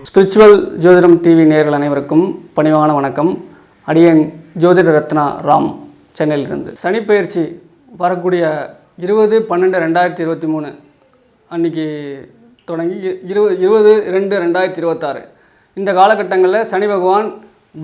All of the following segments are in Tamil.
ஸ்பிரிச்சுவல் ஜோதிடம் டிவி நேயர்கள் அனைவருக்கும் பணிவான வணக்கம். அடியேன் ஜோதிட ரத்னா ராம், சென்னையிலிருந்து. சனிப்பெயர்ச்சி வரக்கூடிய 20/12/2023 அன்றைக்கி தொடங்கி 20/2/2026 இந்த காலகட்டங்களில் சனி பகவான்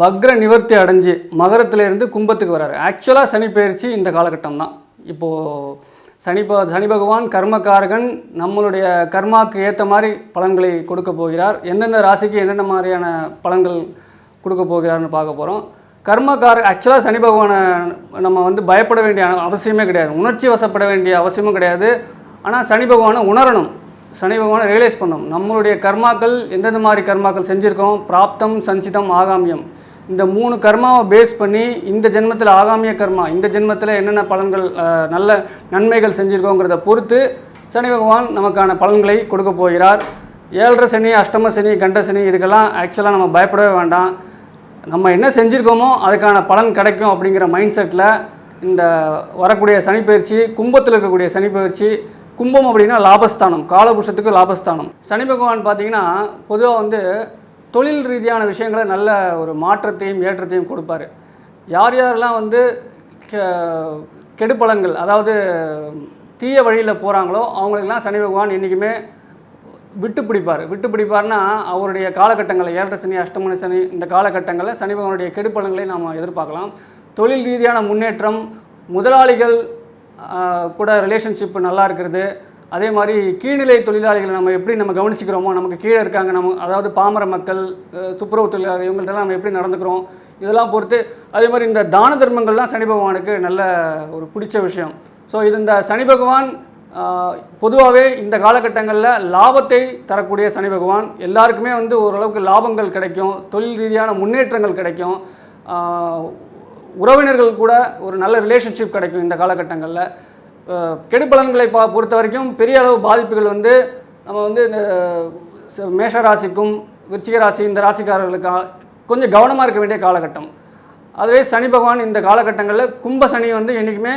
வக்ர நிவர்த்தி அடைஞ்சு மகரத்திலேருந்து கும்பத்துக்கு வராரு. ஆக்சுவலாக சனிப்பெயர்ச்சி இந்த காலகட்டம் தான். இப்போது சனி பகவான் கர்மக்காரகன், நம்மளுடைய கர்மாவுக்கு ஏற்ற மாதிரி பலன்களை கொடுக்க போகிறார். எந்தெந்த ராசிக்கு என்னென்ன மாதிரியான பலன்கள் கொடுக்க போகிறார்னு பார்க்க போகிறோம். ஆக்சுவலாக சனி பகவானை நம்ம பயப்பட வேண்டிய அவசியமே கிடையாது, உணர்ச்சி வசப்பட வேண்டிய அவசியமும் கிடையாது. ஆனால் சனி பகவானை உணரணும், சனி பகவானை ரியலைஸ் பண்ணணும். நம்மளுடைய கர்மாக்கள் எந்தெந்த மாதிரி கர்மாக்கள் செஞ்சுருக்கோம், பிராப்தம், சஞ்சிதம், ஆகாமியம், இந்த 3 கர்மாவை பேஸ் பண்ணி இந்த ஜென்மத்தில் ஆகாமிய கர்மா, இந்த ஜென்மத்தில் என்னென்ன பலன்கள் நல்ல நன்மைகள் செஞ்சுருக்கோங்கிறத பொறுத்து சனி பகவான் நமக்கான பலன்களை கொடுக்க போகிறார். 7.5 சனி, அஷ்டம சனி, கண்ட சனி, இதுக்கெல்லாம் ஆக்சுவலாக நம்ம பயப்படவே வேண்டாம். நம்ம என்ன செஞ்சுருக்கோமோ அதுக்கான பலன் கிடைக்கும் அப்படிங்கிற மைண்ட் செட்டில் இந்த வரக்கூடிய சனிப்பெயர்ச்சி, கும்பத்தில் இருக்கக்கூடிய சனிப்பெயர்ச்சி. கும்பம் அப்படின்னா லாபஸ்தானம், காலபுருஷத்துக்கு லாபஸ்தானம். சனி பகவான் பார்த்திங்கன்னா பொதுவாக தொழில் ரீதியான விஷயங்களை நல்ல ஒரு மாற்றத்தையும் ஏற்றத்தையும் கொடுப்பார். யாரெல்லாம் கெடுபலன்கள், அதாவது தீய வழியில் போகிறாங்களோ அவங்களுக்கெல்லாம் சனி பகவான் என்றைக்குமே விட்டு பிடிப்பார்னா அவருடைய காலகட்டங்களில் 7.5 சனி, அஷ்டம சனி, இந்த காலகட்டங்களில் சனி பகவானுடைய கெடுபலன்களை நாம் எதிர்பார்க்கலாம். தொழில் ரீதியான முன்னேற்றம், முதலாளிகள் கூட ரிலேஷன்ஷிப் நல்லா இருக்கிறது. அதே மாதிரி கீழ்நிலை தொழிலாளிகளை நம்ம கவனிச்சிக்கிறோமோ, நமக்கு கீழே இருக்காங்க, அதாவது பாமர மக்கள், துப்புரவு தொழிலாளர்கள், இவங்கள்ட்டெல்லாம் நம்ம எப்படி நடந்துக்கிறோம், இதெல்லாம் பொறுத்து. அதே மாதிரி இந்த தான தர்மங்கள்லாம் சனி பகவானுக்கு நல்ல ஒரு பிடிச்ச விஷயம். ஸோ இந்த சனி பகவான் பொதுவாகவே இந்த காலகட்டங்களில் லாபத்தை தரக்கூடிய சனி பகவான். எல்லாருக்குமே ஓரளவுக்கு லாபங்கள் கிடைக்கும், தொழில் ரீதியான முன்னேற்றங்கள் கிடைக்கும், உறவினர்கள் கூட ஒரு நல்ல ரிலேஷன்ஷிப் கிடைக்கும். இந்த காலகட்டங்களில் கெடுபலன்களை பொறுத்த வரைக்கும் பெரிய அளவு பாதிப்புகள் நம்ம இந்த மேஷராசிக்கும் விருச்சிக ராசி, இந்த ராசிக்காரர்களுக்கு கொஞ்சம் கவனமாக இருக்க வேண்டிய காலகட்டம். அதுவே சனி பகவான் இந்த காலகட்டங்களில் கும்ப சனி என்றைக்குமே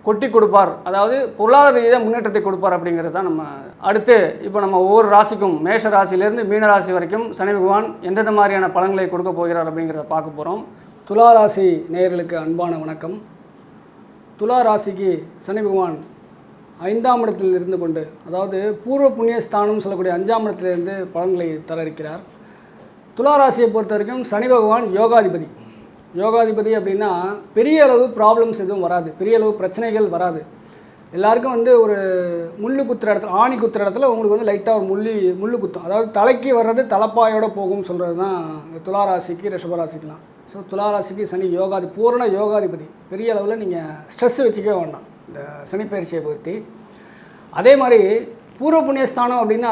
கொட்டி கொடுப்பார், அதாவது பொருளாதார ரீதியாக முன்னேற்றத்தை கொடுப்பார் அப்படிங்கிறது தான். நம்ம அடுத்து இப்போ நம்ம ஒவ்வொரு ராசிக்கும், மேஷ ராசியிலேருந்து மீன ராசி வரைக்கும் சனி பகவான் எந்தெந்த மாதிரியான பலன்களை கொடுக்க போகிறார் அப்படிங்கிறத பார்க்க போகிறோம். துலா ராசி நேயர்களுக்கு அன்பான வணக்கம். துலா ராசிக்கு சனி பகவான் 5ஆம் இடத்தில் இருந்து கொண்டு, அதாவது பூர்வ புண்ணிய ஸ்தானம் சொல்லக்கூடிய 5ஆம் இடத்திலிருந்து பலன்களை தர இருக்கிறார். துலா ராசியை பொறுத்த வரைக்கும் சனி பகவான் யோகாதிபதி. யோகாதிபதி அப்படின்னா பெரிய அளவு ப்ராப்ளம்ஸ் எதுவும் வராது, பெரிய அளவு பிரச்சனைகள் வராது. எல்லாருக்கும் ஒரு முள்ளு குத்துற இடத்துல, ஆணி குத்துற இடத்துல உங்களுக்கு லைட்டாக ஒரு முள்ளு குத்தும், அதாவது தலைக்கு வர்றது தலைப்பாயோடு போகும்னு சொல்கிறது தான் இந்த துலா ராசிக்கு, ரிஷபராசிக்கெலாம். ஸோ துலா ராசிக்கு சனி பூரண யோகாதிபதி. பெரிய அளவில் நீங்கள் ஸ்ட்ரெஸ் வச்சுக்கவே வேண்டாம் இந்த சனிப்பெயர்ச்சியை பற்றி. அதே மாதிரி பூர்வ புண்ணியஸ்தானம் அப்படின்னா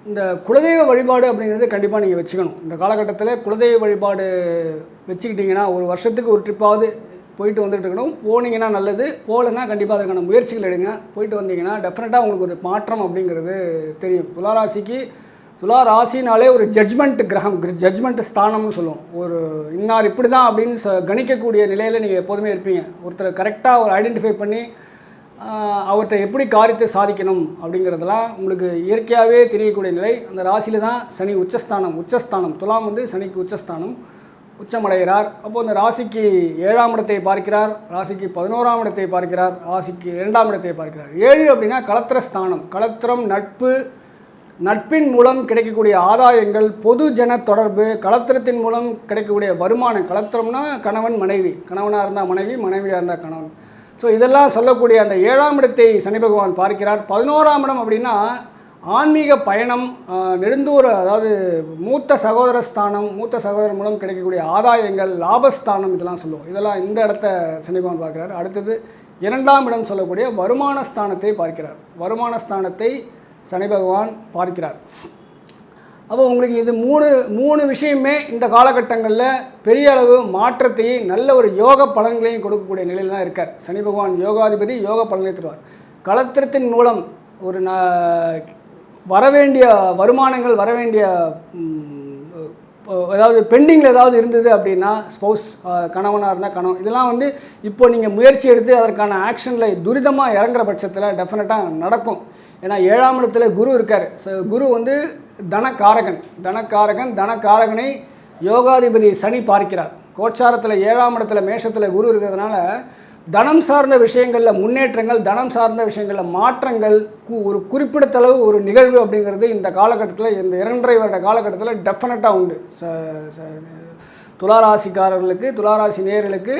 இந்த குலதெய்வ வழிபாடு அப்படிங்கிறது கண்டிப்பாக நீங்கள் வச்சுக்கணும். இந்த காலகட்டத்தில் குலதெய்வ வழிபாடு வச்சுக்கிட்டிங்கன்னா ஒரு வருஷத்துக்கு ஒரு ட்ரிப்பாவது போயிட்டு வந்துட்டு இருக்கணும். போனீங்கன்னா நல்லது, போகலைன்னா கண்டிப்பாக அதற்கான முயற்சிகள் எடுங்க. போயிட்டு வந்தீங்கன்னா டெஃபினட்டாக உங்களுக்கு ஒரு மாற்றம் அப்படிங்கிறது தெரியும். துலா ராசினாலே ஒரு ஜட்ஜ்மெண்ட் கிரகம், ஜட்ஜ்மெண்ட் ஸ்தானம்னு சொல்லுவோம். ஒரு இன்னார் இப்படி தான் அப்படின்னு கணிக்கக்கூடிய நிலையில் நீங்கள் எப்போதுமே இருப்பீங்க. ஒருத்தர் கரெக்டாக ஐடென்டிஃபை பண்ணி அவர்கிட்ட எப்படி காரியத்தை சாதிக்கணும் அப்படிங்கிறதெல்லாம் உங்களுக்கு இயற்கையாகவே தெரியக்கூடிய நிலை. அந்த ராசியில் தான் சனி உச்சஸ்தானம். துலாம் சனிக்கு உச்சஸ்தானம், உச்சமடைகிறார். அப்போது அந்த ராசிக்கு 7ஆம் இடத்தை பார்க்கிறார், ராசிக்கு 11ஆம் இடத்தை பார்க்கிறார், ராசிக்கு 2ஆம் இடத்தை பார்க்கிறார். 7 அப்படின்னா களத்திர ஸ்தானம். களத்திரம் நட்பின் மூலம் கிடைக்கக்கூடிய ஆதாயங்கள், பொது ஜன தொடர்பு, களத்திரத்தின் மூலம் கிடைக்கக்கூடிய வருமானம். களத்திரம்னா கணவன் மனைவி, கணவனாக இருந்தால் மனைவி, மனைவியாக இருந்தால் கணவன். ஸோ இதெல்லாம் சொல்லக்கூடிய அந்த 7ஆம் இடத்தை சனி பகவான் பார்க்கிறார். 11ஆம் இடம் அப்படின்னா ஆன்மீக பயணம், நெடுந்தூர, அதாவது மூத்த சகோதரர் மூலம் கிடைக்கக்கூடிய ஆதாயங்கள், லாபஸ்தானம், இதெல்லாம் சொல்லுவோம். இதெல்லாம் இந்த இடத்த சனி பகவான் பார்க்கிறார். அடுத்தது 2ஆம் இடம் சொல்லக்கூடிய வருமான ஸ்தானத்தை பார்க்கிறார். வருமான ஸ்தானத்தை சனி பகவான் பார்க்கிறார். அப்போ உங்களுக்கு இது மூணு விஷயமே இந்த காலகட்டங்களில் பெரிய அளவு மாற்றத்தையும் நல்ல ஒரு யோக பலன்களையும் கொடுக்கக்கூடிய நிலையில் தான் இருக்கார். சனி பகவான் யோகாதிபதி, யோக பலனை தருவார். களத்திரத்தின் மூலம் ஒரு வரவேண்டிய வருமானங்கள், வரவேண்டிய அதாவது பெண்டிங்கில் ஏதாவது இருந்தது அப்படின்னா ஸ்பௌஸ் கணவனாக இருந்தால் கணவன் இதெல்லாம் வந்து இப்போ நீங்கள் முயற்சி எடுத்து அதற்கான ஆக்ஷனில் துரிதமாக இறங்குற பட்சத்தில் டெஃபினட்டாக நடக்கும். ஏன்னா 7ஆம் இடத்துல குரு இருக்கார். குரு வந்து தனக்காரகனை யோகாதிபதி சனி பார்க்கிறார். கோச்சாரத்தில் 7ஆம் இடத்துல மேஷத்தில் குரு இருக்கிறதுனால தனம் சார்ந்த விஷயங்களில் முன்னேற்றங்கள், தனம் சார்ந்த விஷயங்களில் மாற்றங்கள், ஒரு குறிப்பிடத்தளவு ஒரு நிகழ்வு அப்படிங்கிறது இந்த காலகட்டத்தில், இந்த 2.5 வருட காலகட்டத்தில் டெஃபினட்டாக உண்டு. துளாராசிக்காரர்களுக்கு, துளாராசி நேயர்களுக்கு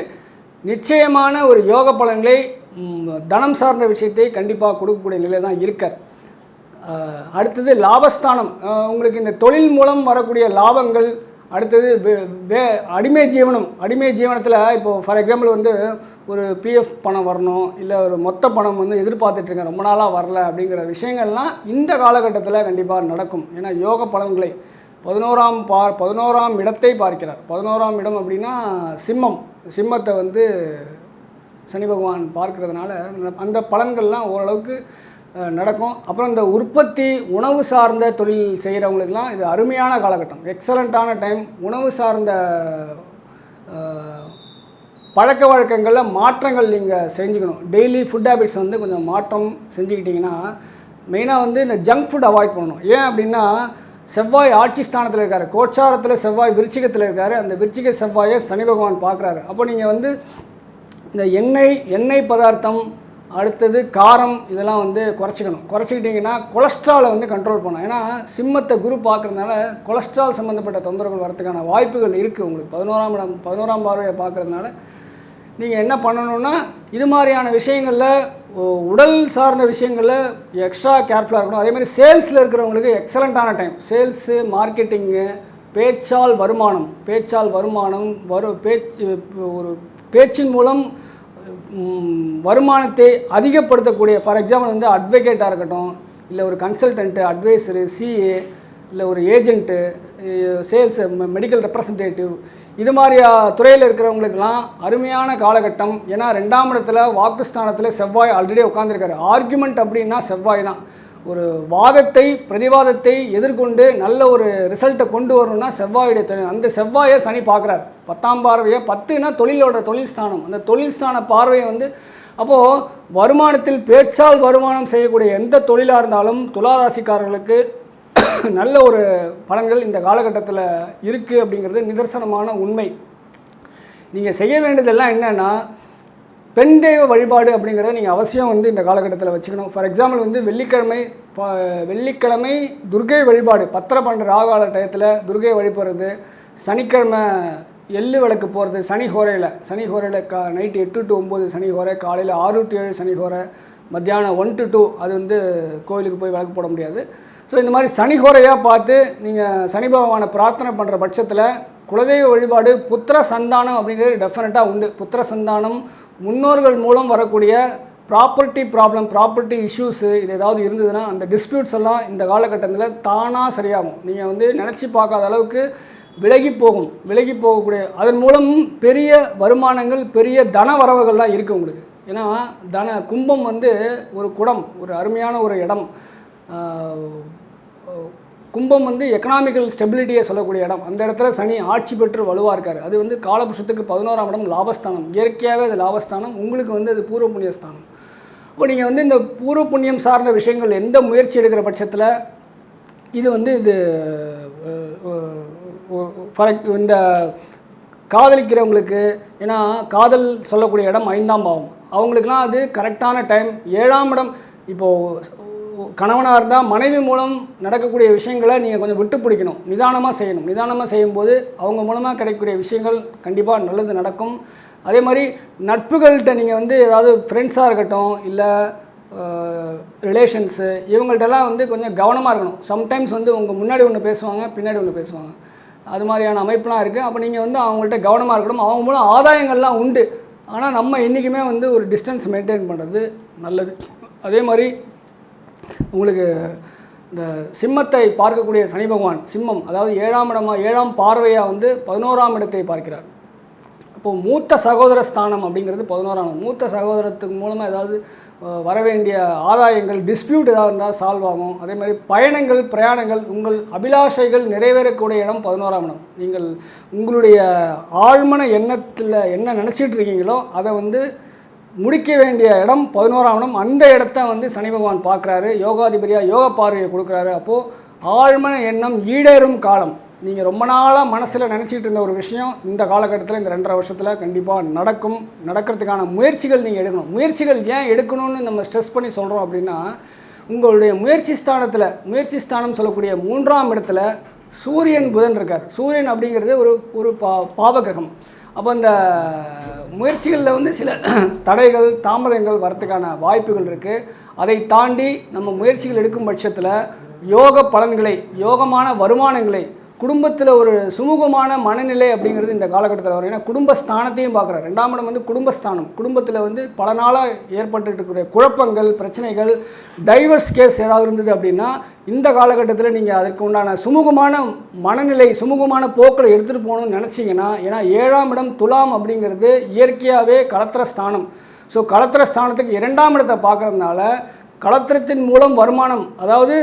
நிச்சயமான ஒரு யோக பலன்களை, தனம் சார்ந்த விஷயத்தை கண்டிப்பாக கொடுக்கக்கூடிய நிலை தான் இருக்கார். அடுத்தது லாபஸ்தானம். உங்களுக்கு இந்த தொழில் மூலம் வரக்கூடிய லாபங்கள். அடுத்தது அடிமை ஜீவனத்தில் இப்போது ஃபார் எக்ஸாம்பிள் வந்து ஒரு பிஎஃப் பணம் வரணும், இல்லை ஒரு மொத்த பணம் வந்து எதிர்பார்த்துட்ருக்கேன், ரொம்ப நாளாக வரல அப்படிங்கிற விஷயங்கள்லாம் இந்த காலகட்டத்தில் கண்டிப்பாக நடக்கும். ஏன்னா யோக பலன்களை 11ஆம் இடத்தை பார்க்கிறார். 11ஆம் இடம் அப்படின்னா சிம்மத்தை வந்து சனி பகவான் பார்க்கறதுனால அந்த பலன்கள்லாம் ஓரளவுக்கு நடக்கும். அப்புறம் இந்த உற்பத்தி உணவு சார்ந்த தொழில் செய்கிறவங்களுக்கெல்லாம் இது அருமையான காலகட்டம், எக்ஸலண்ட்டான டைம். உணவு சார்ந்த பழக்க வழக்கங்களில் மாற்றங்கள் நீங்கள் செஞ்சுக்கணும். டெய்லி ஃபுட் ஹேபிட்ஸ் வந்து கொஞ்சம் மாற்றம் செஞ்சுக்கிட்டிங்கன்னா, மெயினாக வந்து இந்த ஜங்க் ஃபுட் அவாய்ட் பண்ணணும். ஏன் அப்படின்னா செவ்வாய் ஆட்சி ஸ்தானத்தில் இருக்கார், கோச்சாரத்தில் செவ்வாய் விருச்சிகத்தில் இருக்கார். அந்த விருச்சிக செவ்வாயை சனி பகவான் பார்க்குறாரு. அப்போ நீங்கள் வந்து இந்த எண்ணெய் பதார்த்தம், அடுத்தது காரம், இதெல்லாம் வந்து குறைச்சிக்கிட்டிங்கன்னா கொலஸ்ட்ராலை வந்து கண்ட்ரோல் பண்ணணும். ஏன்னா சிம்மத்தை குரு பார்க்குறதுனால கொலஸ்ட்ரால் சம்மந்தப்பட்ட தொந்தரவுகள் வரதுக்கான வாய்ப்புகள் இருக்குது. உங்களுக்கு 11ஆம் பார்வையை பார்க்குறதுனால நீங்கள் என்ன பண்ணணுன்னா, இது மாதிரியான விஷயங்களில், உடல் சார்ந்த விஷயங்களில் எக்ஸ்ட்ரா கேர்ஃபுல்லாக இருக்கணும். அதேமாதிரி சேல்ஸில் இருக்கிறவங்களுக்கு எக்ஸலண்ட்டான டைம். சேல்ஸு, மார்க்கெட்டிங்கு, பேச்சால் வருமானம் ஒரு பேச்சின் மூலம் வருமானத்தை அதிகப்படுத்தக்கூடிய, ஃபார் எக்ஸாம்பிள் வந்து அட்வொகேட்டாக இருக்கட்டும், இல்லை ஒரு கன்சல்டன்ட்டு, அட்வைசரு, சிஏ, இல்லை ஒரு ஏஜென்ட்டு, சேல்ஸு, மெடிக்கல் ரெப்ரசன்டேட்டிவ், இது மாதிரி துறையில் இருக்கிறவங்களுக்கெல்லாம் அருமையான காலகட்டம். ஏன்னா 2ஆம் இடத்துல வாக்குஸ்தானத்தில் செவ்வாய் ஆல்ரெடி உட்காந்துருக்காரு. ஆர்குமெண்ட் அப்படின்னா செவ்வாய் தான். ஒரு பிரதிவாதத்தை எதிர்கொண்டு நல்ல ஒரு ரிசல்ட்டை கொண்டு வரணும்னா செவ்வாயுடைய தொழில். அந்த செவ்வாயை சனி பார்க்குறார். 10ஆம் பார்வையை, 10னா தொழில் ஸ்தானம். அந்த தொழில் ஸ்தான பார்வையை வந்து அப்போது வருமானத்தில் பேச்சால் வருமானம் செய்யக்கூடிய எந்த தொழிலாக இருந்தாலும் துளாராசிக்காரர்களுக்கு நல்ல ஒரு பலன்கள் இந்த காலகட்டத்தில் இருக்குது அப்படிங்கிறது நிதர்சனமான உண்மை. நீங்கள் செய்ய வேண்டியதெல்லாம் என்னென்னா, பெண் தெய்வ வழிபாடு அப்படிங்கிறத நீங்கள் அவசியம் வந்து இந்த காலகட்டத்தில் வச்சுக்கணும். ஃபார் எக்ஸாம்பிள் வந்து வெள்ளிக்கிழமை துர்கை வழிபாடு, 10-12 ராகால டயத்தில் துர்கை வழிபடுறது, சனிக்கிழமை எள்ளு விளக்கு போகிறது, சனி ஹோரையில் நைட்டு 8 to 9 சனி ஹோரை, காலையில் 6 to 7 சனி ஹோரை, மத்தியானம் 1 to 2 அது வந்து கோயிலுக்கு போய் விளக்கு போட முடியாது. ஸோ இந்த மாதிரி சனி ஹோரையாக பார்த்து நீங்கள் சனி பகவானை பிரார்த்தனை பண்ணுற பட்சத்தில் குலதெய்வ வழிபாடு, புத்திர சந்தானம் அப்படிங்கிறது டெஃபினட்டாக உண்டு. புத்திர சந்தானம், முன்னோர்கள் மூலம் வரக்கூடிய ப்ராப்பர்ட்டி இஷ்யூஸு, இது ஏதாவது இருந்ததுன்னா அந்த டிஸ்பியூட்ஸ் எல்லாம் இந்த காலகட்டத்தில் தானாக சரியாகும். நீங்கள் வந்து நினச்சி பார்க்காத அளவுக்கு விலகி போகக்கூடிய, அதன் மூலம் பெரிய வருமானங்கள், பெரிய தன வரவுகள்லாம் இருக்குது உங்களுக்கு. ஏன்னா கும்பம் வந்து ஒரு குடம், ஒரு அருமையான ஒரு இடம். கும்பம் வந்து எக்கனாமிக்கல் ஸ்டெபிலிட்டியை சொல்லக்கூடிய இடம். அந்த இடத்துல சனி ஆட்சி பெற்று வலுவாக இருக்கார். அது வந்து காலபுருஷத்துக்கு 11ஆம் இடம் லாபஸ்தானம். இயற்கையாகவே அது லாபஸ்தானம். உங்களுக்கு வந்து அது பூர்வ புண்ணியஸ்தானம். இப்போ நீங்கள் வந்து இந்த பூர்வ புண்ணியம் சார்ந்த விஷயங்கள் எந்த முயற்சி எடுக்கிற பட்சத்தில் இது வந்து இந்த காதலிக்கிறவங்களுக்கு, ஏன்னா காதல் சொல்லக்கூடிய இடம் 5ஆம் பாவம், அவங்களுக்கெல்லாம் அது கரெக்டான டைம். 7ஆம் இடம், இப்போது கணவனாக இருந்தால் மனைவி மூலம் நடக்கக்கூடிய விஷயங்களை நீங்கள் கொஞ்சம் விட்டு பிடிக்கணும், நிதானமாக செய்யணும். நிதானமாக செய்யும்போது அவங்க மூலமாக கிடைக்கக்கூடிய விஷயங்கள் கண்டிப்பாக நல்லது நடக்கும். அதே மாதிரி நட்புகள்கிட்ட நீங்கள் வந்து ஏதாவது ஃப்ரெண்ட்ஸாக இருக்கட்டும், இல்லை ரிலேஷன்ஸு, இவங்கள்ட்டெல்லாம் வந்து கொஞ்சம் கவனமாக இருக்கணும். சம்டைம்ஸ் வந்து உங்கள் முன்னாடி ஒன்று பேசுவாங்க, பின்னாடி ஒன்று பேசுவாங்க. அது மாதிரியான அமைப்புலாம் இருக்குது. அப்போ நீங்கள் வந்து அவங்கள்ட்ட கவனமாக இருக்கணும். அவங்க மூலம் ஆதாயங்கள்லாம் உண்டு. ஆனால் நம்ம என்றைக்குமே வந்து ஒரு டிஸ்டன்ஸ் மெயின்டைன் பண்ணுறது நல்லது. அதே மாதிரி உங்களுக்கு இந்த சிம்மத்தை பார்க்கக்கூடிய சனி பகவான், சிம்மம் அதாவது 7ஆம் பார்வையாக வந்து 11ஆம் இடத்தை பார்க்கிறார். அப்போது மூத்த சகோதர ஸ்தானம் அப்படிங்கிறது 11ஆம் இடம். மூத்த சகோதரத்துக்கு மூலமாக ஏதாவது வரவேண்டிய ஆதாயங்கள், டிஸ்பியூட் ஏதாவது இருந்தால் சால்வ் ஆகும். அதே மாதிரி பயணங்கள், பிரயாணங்கள், உங்கள் அபிலாஷைகள் நிறைவேறக்கூடிய இடம் 11ஆம் இடம். நீங்கள் உங்களுடைய ஆழ்மன எண்ணத்தில் என்ன நினச்சிட்டு இருக்கீங்களோ அதை வந்து முடிக்க வேண்டிய இடம் 11ஆம் இடம். அந்த இடத்த வந்து சனி பகவான் பார்க்குறாரு, யோகாதிபதியாக யோக பார்வையை கொடுக்குறாரு. அப்போது ஆழ்மன எண்ணம் ஈடேறும் காலம். நீங்கள் ரொம்ப நாளாக மனசில் நினச்சிட்டு இருந்த ஒரு விஷயம் இந்த காலகட்டத்தில், இந்த 2.5 வருஷத்தில் கண்டிப்பாக நடக்கிறதுக்கான முயற்சிகள் நீங்கள் எடுக்கணும். முயற்சிகள் ஏன் எடுக்கணும்னு நம்ம ஸ்ட்ரெஸ் பண்ணி சொல்கிறோம் அப்படின்னா, உங்களுடைய முயற்சி ஸ்தானம் சொல்லக்கூடிய 3ஆம் இடத்துல சூரியன் புதன் இருக்கார். சூரியன் அப்படிங்கிறது ஒரு பாவகிரகம். அப்போ அந்த முயற்சிகளில் வந்து சில தடைகள், தாமதங்கள் வரத்துக்கான வாய்ப்புகள் இருக்குது. அதை தாண்டி நம்ம முயற்சிகள் எடுக்கும் பட்சத்தில் யோக பலன்களை, யோகமான வருமானங்களை, குடும்பத்தில் ஒரு சுமூகமான மனநிலை அப்படிங்கிறது இந்த காலகட்டத்தில் வரும். ஏன்னா குடும்பஸ்தானத்தையும் பார்க்குறாரு. 2ஆம் இடம் வந்து குடும்பஸ்தானம். குடும்பத்தில் வந்து பல நாளாக ஏற்பட்டு இருக்கக்கூடிய குழப்பங்கள், பிரச்சனைகள், டைவர்ஸ் கேஸ் ஏதாவது இருந்தது அப்படின்னா இந்த காலகட்டத்தில் நீங்கள் அதற்கு உண்டான சுமூகமான மனநிலை, சுமூகமான போக்களை எடுத்துகிட்டு போகணும்னு நினச்சிங்கன்னா, ஏன்னா 7ஆம் இடம் துலாம் அப்படிங்கிறது இயற்கையாகவே களத்திர ஸ்தானம். ஸோ களத்திர ஸ்தானத்துக்கு 2ஆம் இடத்தை பார்க்குறதுனால களத்திரத்தின் மூலம் வருமானம், அதாவது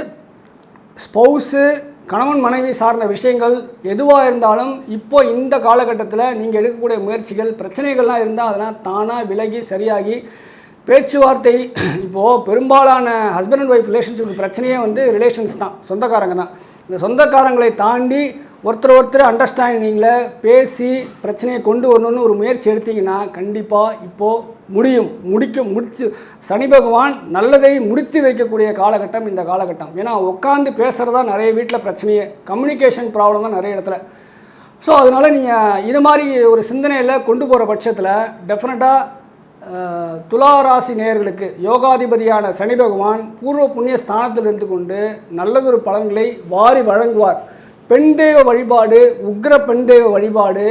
ஸ்பௌஸு, கணவன் மனைவி சார்ந்த விஷயங்கள் எதுவாக இருந்தாலும் இப்போ இந்த காலகட்டத்தில் நீங்கள் எடுக்கக்கூடிய முயற்சிகள், பிரச்சனைகள்லாம் இருந்தால் அதெல்லாம் தானாக விலகி சரியாகி பேச்சுவார்த்தை. இப்போது பெரும்பாலான ஹஸ்பண்ட் அண்ட் ஒய்ஃப் ரிலேஷன்ஷிப் பிரச்சனையே வந்து ரிலேஷன்ஸ் தான், சொந்தக்காரங்க தான். இந்த சொந்தக்காரங்களை தாண்டி ஒருத்தர் அண்டர்ஸ்டாண்டிங்கில் பேசி பிரச்சனையை கொண்டு வரணும்னு ஒரு முயற்சி எடுத்திங்கன்னா கண்டிப்பாக இப்போது முடிச்சு சனி பகவான் நல்லதை முடித்து வைக்கக்கூடிய காலகட்டம் இந்த காலகட்டம். ஏன்னா உட்காந்து பேசுகிறதா நிறைய வீட்டில் பிரச்சனையே, கம்யூனிகேஷன் ப்ராப்ளம் தான் நிறைய இடத்துல. ஸோ அதனால் நீங்கள் இது மாதிரி ஒரு சிந்தனையில் கொண்டு போகிற பட்சத்தில் டெஃபினட்டாக துளாராசி நேயர்களுக்கு யோகாதிபதியான சனி பகவான் பூர்வ புண்ணிய ஸ்தானத்தில் இருந்து கொண்டு நல்லதொரு பலன்களை வாரி வழங்குவார். பெண் தெய்வ வழிபாடு, உக்ர பெண் தெய்வ வழிபாடு,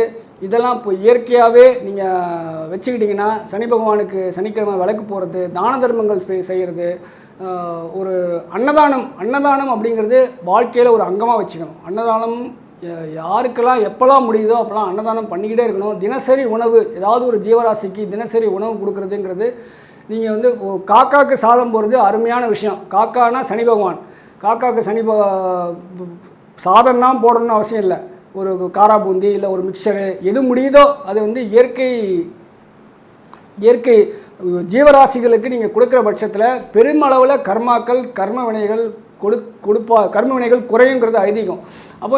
இதெல்லாம் இப்போ இயற்கையாகவே நீங்கள் வச்சுக்கிட்டிங்கன்னா, சனி பகவானுக்கு சனிக்கிழமை விளக்கு போகிறது, தான தர்மங்கள் செய்கிறது, ஒரு அன்னதானம் அப்படிங்கிறது வாழ்க்கையில் ஒரு அங்கமாக வச்சுக்கணும். அன்னதானம் யாருக்கெல்லாம் எப்போல்லாம் முடியுதோ அப்போல்லாம் அன்னதானம் பண்ணிக்கிட்டே இருக்கணும். தினசரி உணவு, ஏதாவது ஒரு ஜீவராசிக்கு தினசரி உணவு கொடுக்குறதுங்கிறது, நீங்கள் வந்து காக்காவுக்கு சாதம் போகிறது அருமையான விஷயம். காக்கானா சனி பகவான். காக்காவுக்கு சாதம்தான் போடணும்னு அவசியம் இல்லை. ஒரு காரா பூந்தி இல்லை ஒரு மிக்சரு, எது முடியுதோ அது வந்து இயற்கை ஜீவராசிகளுக்கு நீங்கள் கொடுக்குற பட்சத்தில் பெருமளவில் கர்ம வினைகள் குறையுங்கிறது ஐதீகம். அப்போ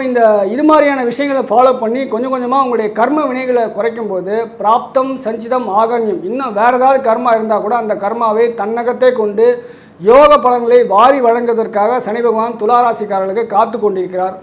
இது மாதிரியான விஷயங்களை ஃபாலோ பண்ணி கொஞ்சம் கொஞ்சமாக உங்களுடைய கர்ம வினைகளை குறைக்கும் போது பிராப்தம் சஞ்சிதம் ஆகமியம், இன்னும் வேறு ஏதாவது கர்மா இருந்தால் கூட அந்த கர்மாவை தன்னகத்தை கொண்டு யோக பலன்களை வாரி வழங்குவதற்காக சனி பகவான் துளாராசிக்காரர்களுக்கு காத்து கொண்டிருக்கிறார்.